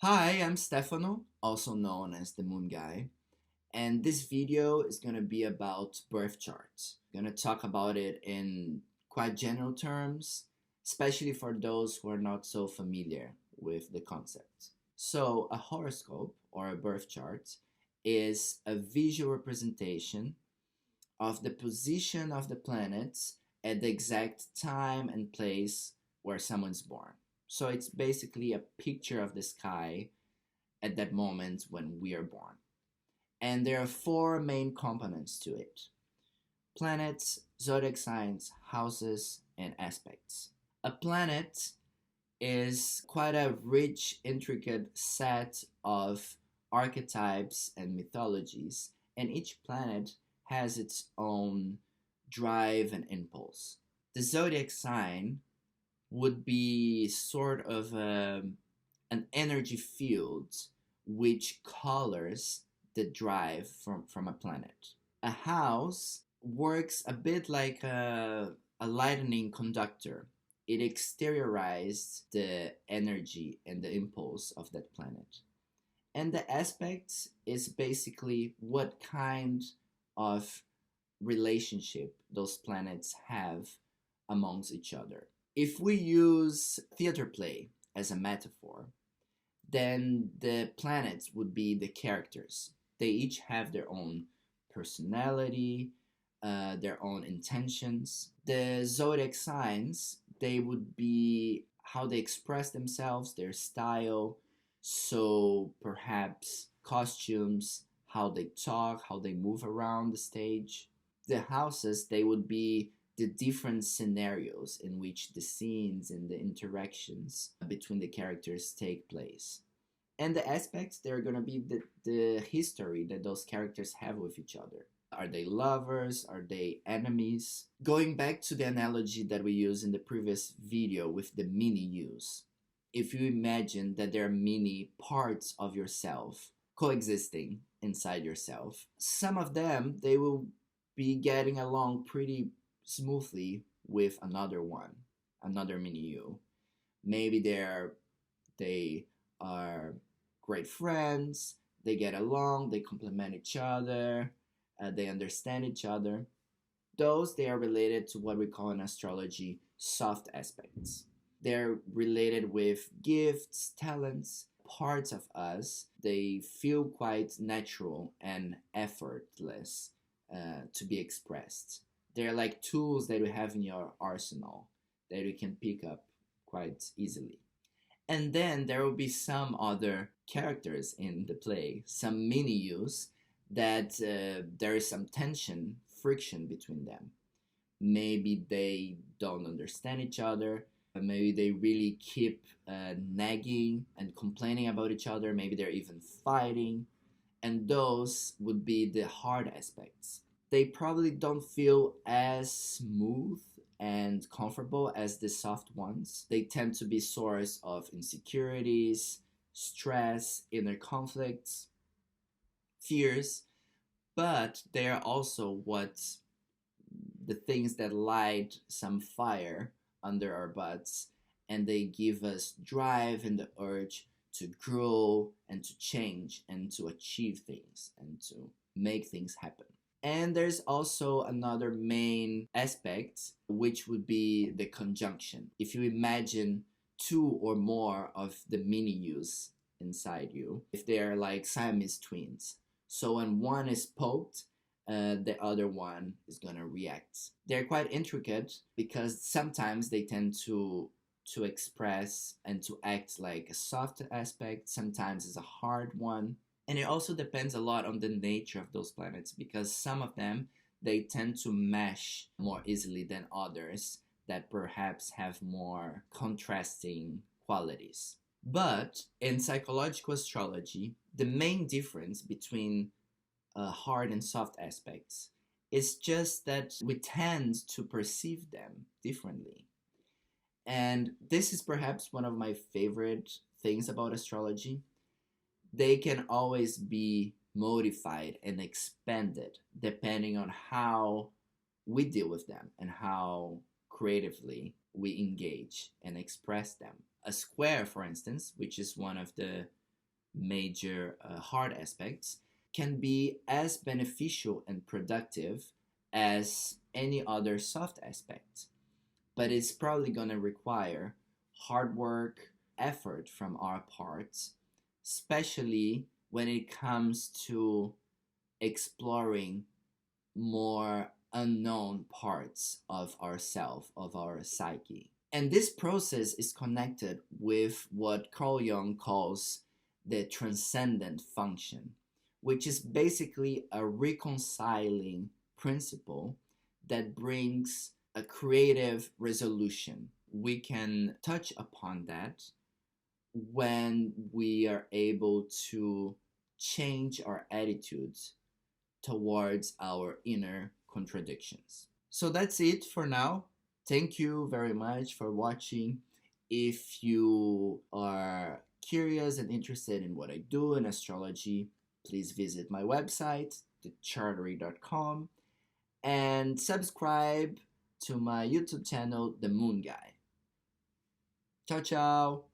Hi, I'm Stefano, also known as the Moon Guy, and this video is going to be about birth charts. I'm going to talk about it in quite general terms, especially for those who are not so familiar with the concept. So, a horoscope or a birth chart is a visual representation of the position of the planets at the exact time and place where someone's born. So, it's basically a picture of the sky at that moment when we are born. And there are four main components to it: planets, zodiac signs, houses, and aspects. A planet is quite a rich, intricate set of archetypes and mythologies, and each planet has its own drive and impulse. The zodiac sign would be sort of an energy field which colors the drive from a planet. A house works a bit like a lightning conductor. It exteriorizes the energy and the impulse of that planet. And the aspect is basically what kind of relationship those planets have amongst each other. If we use theater play as a metaphor, then the planets would be the characters. They each have their own personality, their own intentions. The zodiac signs, they would be how they express themselves, their style. So perhaps costumes, how they talk, how they move around the stage. The houses, they would be the different scenarios in which the scenes and the interactions between the characters take place. And the aspects, they're going to be the history that those characters have with each other. Are they lovers? Are they enemies? Going back to the analogy that we used in the previous video with the mini yous, if you imagine that there are many parts of yourself coexisting inside yourself, some of them, they will be getting along pretty smoothly with another one, another mini you. Maybe they are great friends, they get along, they complement each other, they understand each other. Those, they are related to what we call in astrology soft aspects. They're related with gifts, talents, parts of us. They feel quite natural and effortless to be expressed. They're like tools that you have in your arsenal that you can pick up quite easily. And then there will be some other characters in the play, some mini yous that there is some tension, friction between them. Maybe they don't understand each other. Maybe they really keep nagging and complaining about each other. Maybe they're even fighting. And those would be the hard aspects. They probably don't feel as smooth and comfortable as the soft ones. They tend to be source of insecurities, stress, inner conflicts, fears, but they are also what the things that light some fire under our butts, and they give us drive and the urge to grow and to change and to achieve things and to make things happen. And there's also another main aspect, which would be the conjunction. If you imagine two or more of the mini yous inside you, if they are like Siamese twins, so when one is poked, the other one is gonna react. They're quite intricate because sometimes they tend to express and to act like a soft aspect, sometimes it's a hard one. And it also depends a lot on the nature of those planets because some of them, they tend to mesh more easily than others that perhaps have more contrasting qualities. But in psychological astrology, the main difference between hard and soft aspects is just that we tend to perceive them differently. And this is perhaps one of my favorite things about astrology. They can always be modified and expanded depending on how we deal with them and how creatively we engage and express them. A square, for instance, which is one of the major hard aspects, can be as beneficial and productive as any other soft aspect. But it's probably going to require hard work, effort from our parts, especially when it comes to exploring more unknown parts of ourself, of our psyche. And this process is connected with what Carl Jung calls the transcendent function, which is basically a reconciling principle that brings a creative resolution. We can touch upon that when we are able to change our attitudes towards our inner contradictions. So that's it for now. Thank you very much for watching. If you are curious and interested in what I do in astrology, please visit my website, thechartery.com, and subscribe to my YouTube channel, The Moon Guy. Ciao, ciao!